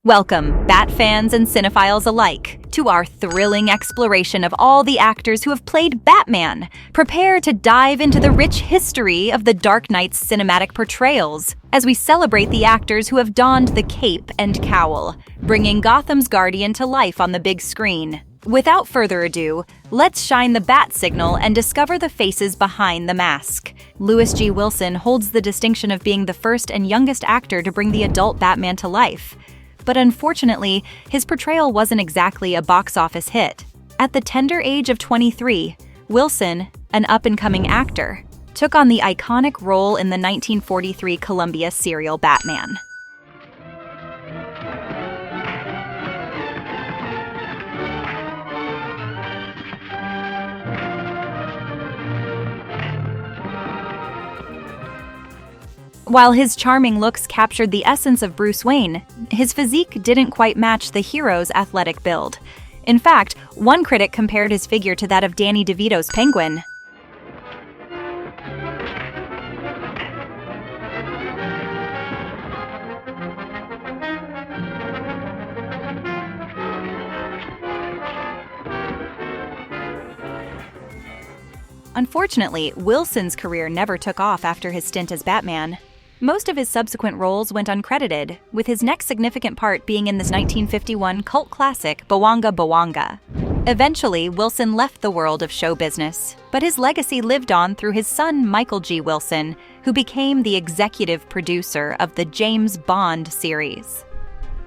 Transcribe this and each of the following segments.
Welcome, Bat fans and cinephiles alike, to our thrilling exploration of all the actors who have played Batman. Prepare to dive into the rich history of the Dark Knight's cinematic portrayals as we celebrate the actors who have donned the cape and cowl, bringing Gotham's Guardian to life on the big screen. Without further ado, let's shine the bat signal and discover the faces behind the mask. Lewis G. Wilson holds the distinction of being the first and youngest actor to bring the adult Batman to life. But unfortunately, his portrayal wasn't exactly a box office hit. At the tender age of 23, Wilson, an up-and-coming actor, took on the iconic role in the 1943 Columbia serial Batman. While his charming looks captured the essence of Bruce Wayne, his physique didn't quite match the hero's athletic build. In fact, one critic compared his figure to that of Danny DeVito's Penguin. Unfortunately, Wilson's career never took off after his stint as Batman. Most of his subsequent roles went uncredited, with his next significant part being in this 1951 cult classic, Bawanga Bawanga. Eventually, Wilson left the world of show business, but his legacy lived on through his son Michael G. Wilson, who became the executive producer of the James Bond series.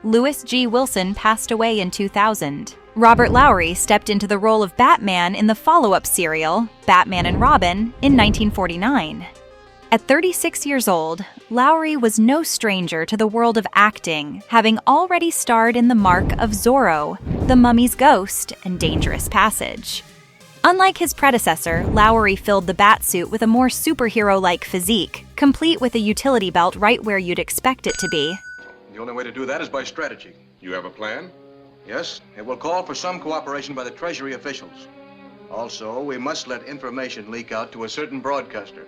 Lewis G. Wilson passed away in 2000. Robert Lowery stepped into the role of Batman in the follow-up serial, Batman and Robin, in 1949. At 36 years old, Lowery was no stranger to the world of acting, having already starred in The Mark of Zorro, The Mummy's Ghost, and Dangerous Passage. Unlike his predecessor, Lowery filled the Batsuit with a more superhero-like physique, complete with a utility belt right where you'd expect it to be. The only way to do that is by strategy. You have a plan? Yes, it will call for some cooperation by the Treasury officials. Also, we must let information leak out to a certain broadcaster.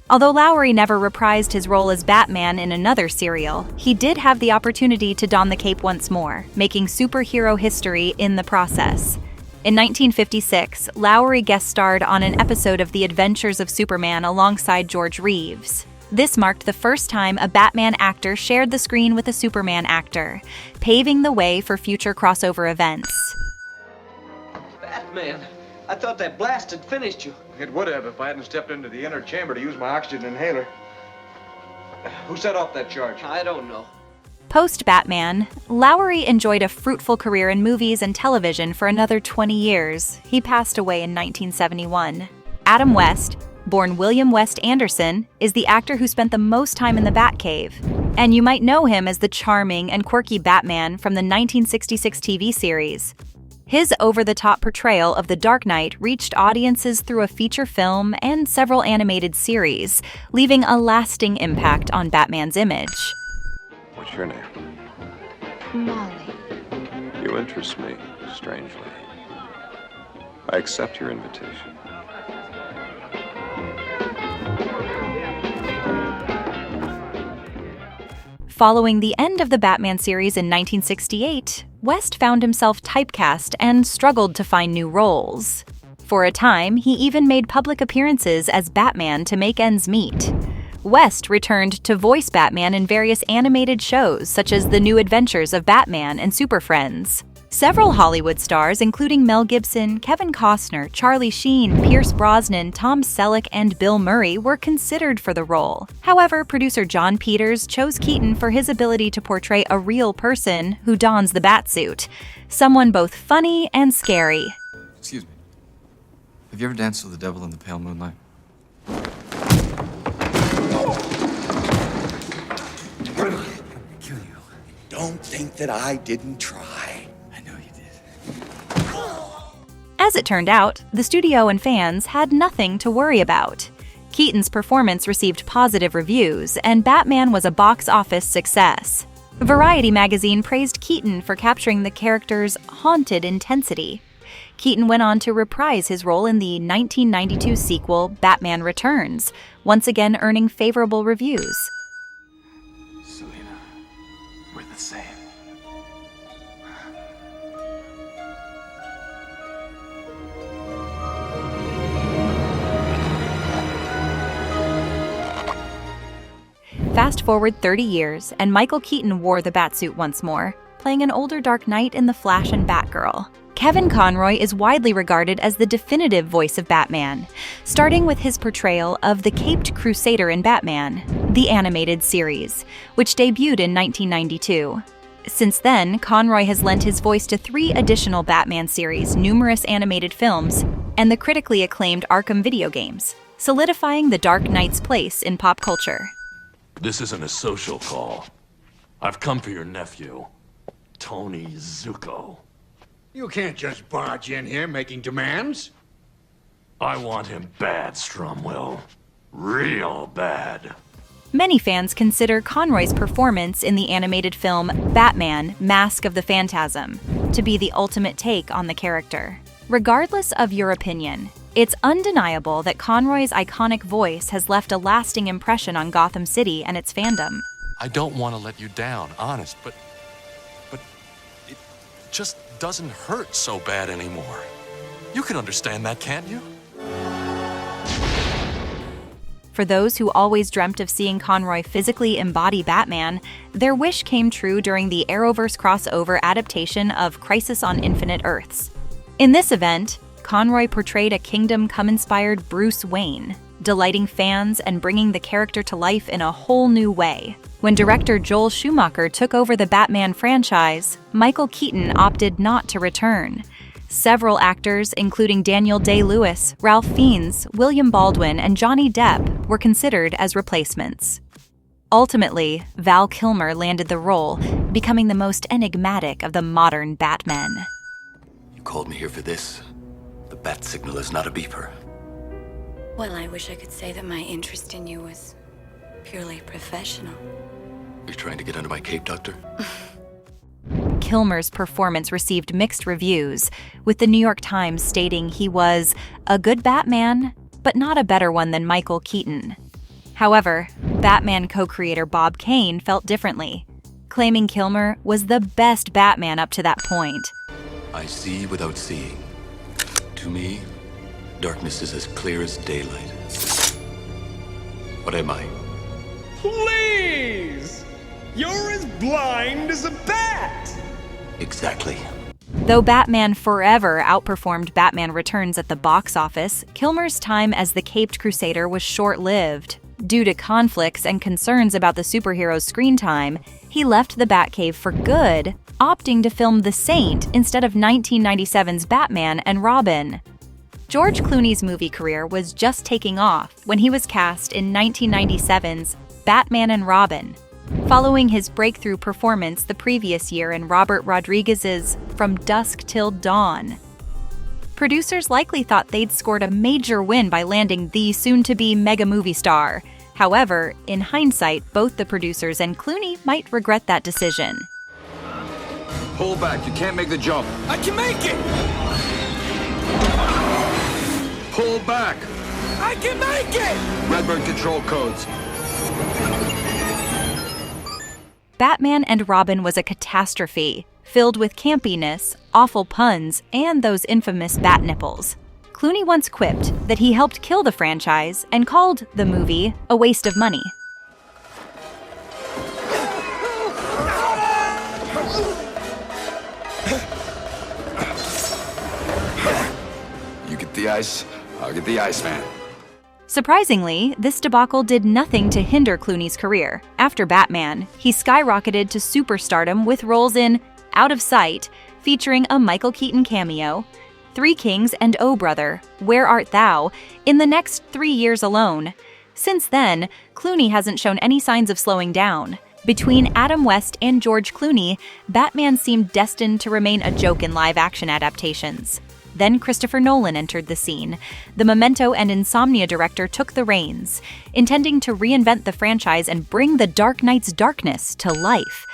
Although Lowery never reprised his role as Batman in another serial, he did have the opportunity to don the cape once more, making superhero history in the process. In 1956, Lowery guest starred on an episode of The Adventures of Superman alongside George Reeves. This marked the first time a Batman actor shared the screen with a Superman actor, paving the way for future crossover events. Batman, I thought that blast had finished you. It would have if I hadn't stepped into the inner chamber to use my oxygen inhaler. Who set off that charge? I don't know. Post-Batman, Lowery enjoyed a fruitful career in movies and television for another 20 years. He passed away in 1971. Adam West, born William West Anderson, is the actor who spent the most time in the Batcave. And you might know him as the charming and quirky Batman from the 1966 TV series. His over-the-top portrayal of the Dark Knight reached audiences through a feature film and several animated series, leaving a lasting impact on Batman's image. What's your name? Molly. You interest me, strangely. I accept your invitation. Following the end of the Batman series in 1968, West found himself typecast and struggled to find new roles. For a time, he even made public appearances as Batman to make ends meet. West returned to voice Batman in various animated shows such as The New Adventures of Batman and Super Friends. Several Hollywood stars, including Mel Gibson, Kevin Costner, Charlie Sheen, Pierce Brosnan, Tom Selleck, and Bill Murray, were considered for the role. However, producer John Peters chose Keaton for his ability to portray a real person who dons the Batsuit, someone both funny and scary. Excuse me. Have you ever danced with the devil in the pale moonlight? I'm gonna kill you. Don't think that I didn't try. As it turned out, the studio and fans had nothing to worry about. Keaton's performance received positive reviews, and Batman was a box office success. Variety magazine praised Keaton for capturing the character's haunted intensity. Keaton went on to reprise his role in the 1992 sequel Batman Returns, once again earning favorable reviews. Selina, we're the same. Fast forward 30 years, and Michael Keaton wore the Batsuit once more, playing an older Dark Knight in The Flash and Batgirl. Kevin Conroy is widely regarded as the definitive voice of Batman, starting with his portrayal of the Caped Crusader in Batman, the animated series, which debuted in 1992. Since then, Conroy has lent his voice to 3 additional Batman series, numerous animated films, and the critically acclaimed Arkham video games, solidifying the Dark Knight's place in pop culture. This isn't a social call. I've come for your nephew, Tony Zuko. You can't just barge in here making demands. I want him bad, Stromwell. Real bad. Many fans consider Conroy's performance in the animated film Batman: Mask of the Phantasm to be the ultimate take on the character. Regardless of your opinion, it's undeniable that Conroy's iconic voice has left a lasting impression on Gotham City and its fandom. I don't want to let you down, honest, but it just doesn't hurt so bad anymore. You can understand that, can't you? For those who always dreamt of seeing Conroy physically embody Batman, their wish came true during the Arrowverse crossover adaptation of Crisis on Infinite Earths. In this event, Conroy portrayed a Kingdom Come-inspired Bruce Wayne, delighting fans and bringing the character to life in a whole new way. When director Joel Schumacher took over the Batman franchise, Michael Keaton opted not to return. Several actors, including Daniel Day-Lewis, Ralph Fiennes, William Baldwin, and Johnny Depp, were considered as replacements. Ultimately, Val Kilmer landed the role, becoming the most enigmatic of the modern Batmen. You called me here for this? The bat signal is not a beeper. Well, I wish I could say that my interest in you was purely professional. You're trying to get under my cape, Doctor? Kilmer's performance received mixed reviews, with the New York Times stating he was a good Batman, but not a better one than Michael Keaton. However, Batman co-creator Bob Kane felt differently, claiming Kilmer was the best Batman up to that point. I see without seeing. To me, darkness is as clear as daylight. What am I? Please! You're as blind as a bat! Exactly. Though Batman Forever outperformed Batman Returns at the box office, Kilmer's time as the Caped Crusader was short-lived. Due to conflicts and concerns about the superhero's screen time, he left the Batcave for good, opting to film The Saint instead of 1997's Batman and Robin. George Clooney's movie career was just taking off when he was cast in 1997's Batman and Robin, following his breakthrough performance the previous year in Robert Rodriguez's From Dusk Till Dawn. Producers likely thought they'd scored a major win by landing the soon-to-be mega movie star. However, in hindsight, both the producers and Clooney might regret that decision. Pull back. You can't make the jump. I can make it! Pull back. I can make it! Redbird control codes. Batman and Robin was a catastrophe, filled with campiness, awful puns, and those infamous bat nipples. Clooney once quipped that he helped kill the franchise and called the movie a waste of money. You get the ice, I'll get the Iceman. Surprisingly, this debacle did nothing to hinder Clooney's career. After Batman, he skyrocketed to superstardom with roles in Out of Sight, featuring a Michael Keaton cameo, Three Kings and Oh Brother, Where Art Thou, in the next 3 years alone. Since then, Clooney hasn't shown any signs of slowing down. Between Adam West and George Clooney, Batman seemed destined to remain a joke in live-action adaptations. Then Christopher Nolan entered the scene. The Memento and Insomnia director took the reins, intending to reinvent the franchise and bring the Dark Knight's darkness to life.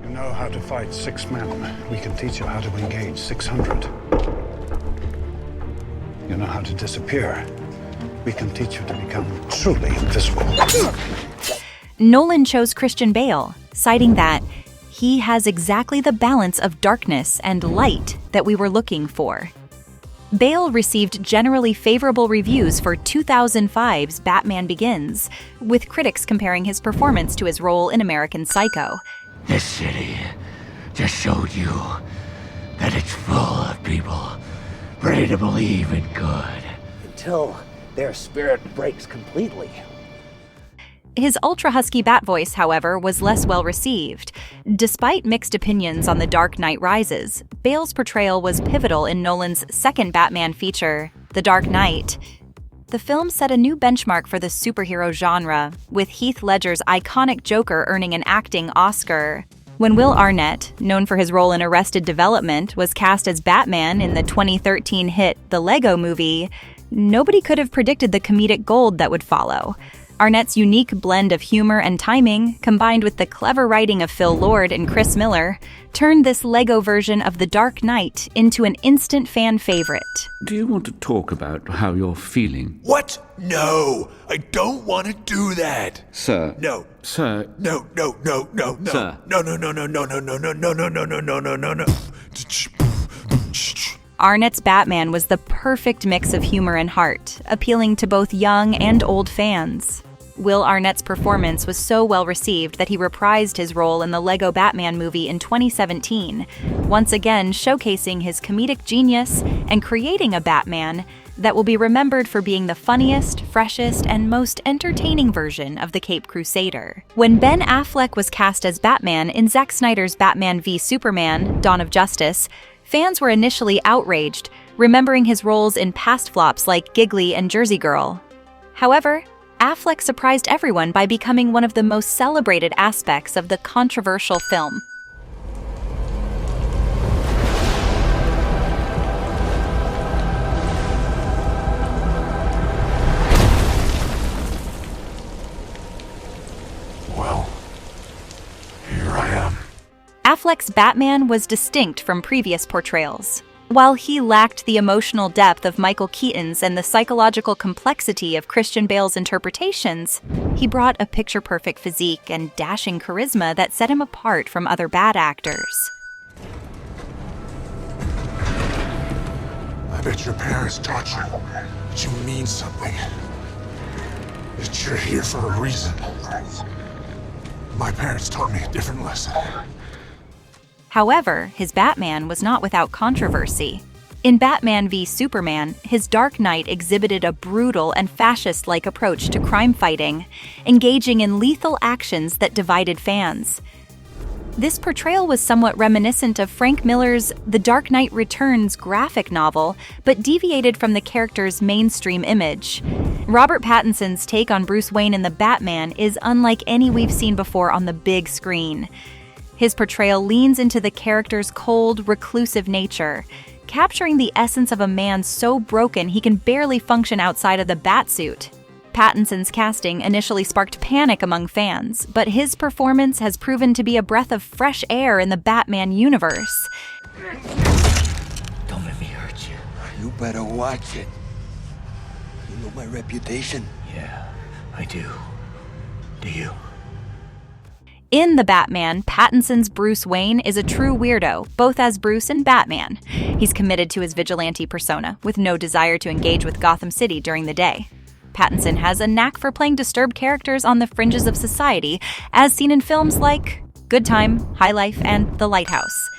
You know how to fight 6 men. We can teach you how to engage 600. You know how to disappear. We can teach you to become truly invisible. Nolan chose Christian Bale, citing that He has exactly the balance of darkness and light that we were looking for. Bale received generally favorable reviews for 2005's Batman Begins, with critics comparing his performance to his role in American Psycho. This city just showed you that it's full of people ready to believe in good. Until their spirit breaks completely. His ultra-husky bat voice, however, was less well-received. Despite mixed opinions on The Dark Knight Rises, Bale's portrayal was pivotal in Nolan's second Batman feature, The Dark Knight. The film set a new benchmark for the superhero genre, with Heath Ledger's iconic Joker earning an acting Oscar. When Will Arnett, known for his role in Arrested Development, was cast as Batman in the 2013 hit The Lego Movie, nobody could have predicted the comedic gold that would follow. Arnett's unique blend of humor and timing, combined with the clever writing of Phil Lord and Chris Miller, turned this Lego version of The Dark Knight into an instant fan favorite. Do you want to talk about how you're feeling? What? No, I don't want to do that. Sir. No. Sir. No. Sir. No. Arnett's Batman was the perfect mix of humor and heart, appealing to both young and old fans. Will Arnett's performance was so well received that he reprised his role in the Lego Batman movie in 2017, once again showcasing his comedic genius and creating a Batman that will be remembered for being the funniest, freshest, and most entertaining version of the Caped Crusader. When Ben Affleck was cast as Batman in Zack Snyder's Batman v Superman: Dawn of Justice, fans were initially outraged, remembering his roles in past flops like Giggly and Jersey Girl. However, Affleck surprised everyone by becoming one of the most celebrated aspects of the controversial film. Well, here I am. Affleck's Batman was distinct from previous portrayals. While he lacked the emotional depth of Michael Keaton's and the psychological complexity of Christian Bale's interpretations, he brought a picture-perfect physique and dashing charisma that set him apart from other bad actors. I bet your parents taught you that you mean something. That you're here for a reason. My parents taught me a different lesson. However, his Batman was not without controversy. In Batman v Superman, his Dark Knight exhibited a brutal and fascist-like approach to crime fighting, engaging in lethal actions that divided fans. This portrayal was somewhat reminiscent of Frank Miller's The Dark Knight Returns graphic novel, but deviated from the character's mainstream image. Robert Pattinson's take on Bruce Wayne in The Batman is unlike any we've seen before on the big screen. His portrayal leans into the character's cold, reclusive nature, capturing the essence of a man so broken he can barely function outside of the Batsuit. Pattinson's casting initially sparked panic among fans, but his performance has proven to be a breath of fresh air in the Batman universe. Don't let me hurt you. You better watch it. You know my reputation? Yeah, I do. Do you? In The Batman, Pattinson's Bruce Wayne is a true weirdo, both as Bruce and Batman. He's committed to his vigilante persona, with no desire to engage with Gotham City during the day. Pattinson has a knack for playing disturbed characters on the fringes of society, as seen in films like Good Time, High Life, and The Lighthouse.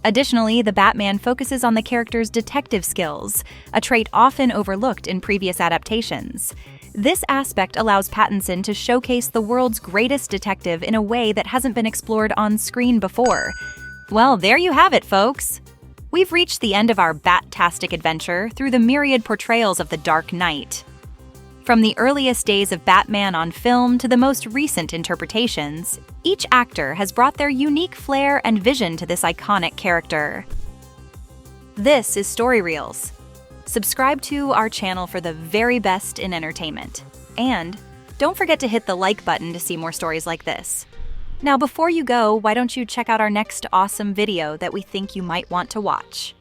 Additionally, the Batman focuses on the character's detective skills, a trait often overlooked in previous adaptations. This aspect allows Pattinson to showcase the world's greatest detective in a way that hasn't been explored on screen before. Well, there you have it, folks! We've reached the end of our Bat-tastic adventure through the myriad portrayals of the Dark Knight. From the earliest days of Batman on film to the most recent interpretations, each actor has brought their unique flair and vision to this iconic character. This is Story Reels. Subscribe to our channel for the very best in entertainment. And don't forget to hit the like button to see more stories like this. Now before you go, why don't you check out our next awesome video that we think you might want to watch.